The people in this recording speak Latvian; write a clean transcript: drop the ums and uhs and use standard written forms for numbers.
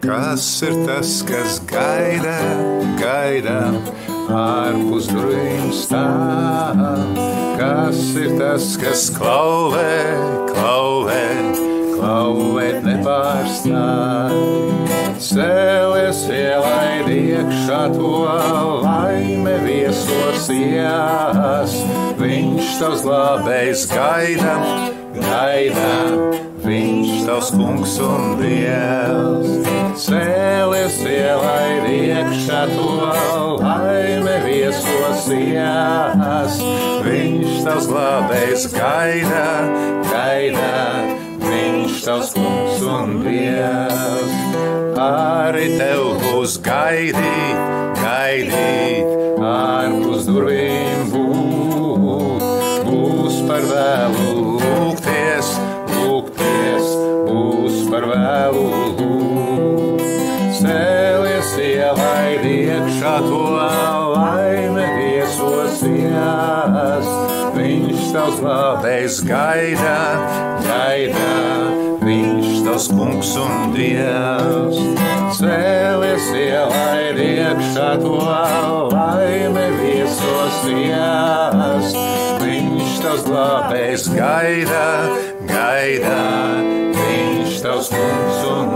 Kas ir tas, kas gaida, gaida, ārpus durvīm stāv? Kas ir tas, kas klauvē, klauvē, klauvēt nepārstāj? Cēlies, ielaid iekšā to, laime viesosies. Viņš tavs glābējs gaida, gaida, viņš tavs kungs un dievs. Cēlies, ielaid iekšā to, laime viesosies. Viņš tavs glābējs gaida, gaida, viņš tavs kungs un dievs. Arī tev būs gaidīt, gaidīt, ārpus durvīm būt. Būs par vēlu lūgties, lūgties, būs par vēlu lūgt. Cēlies, ielaid iekšā to, laime viesosies. Viņš tavs glābējs gaida, gaida, viņš tavs kungs un dievs. Cēlies, ielaid iekšā to, laime viesosies. Viņš tavs glābējs gaida, gaida, viņš tavs kungs un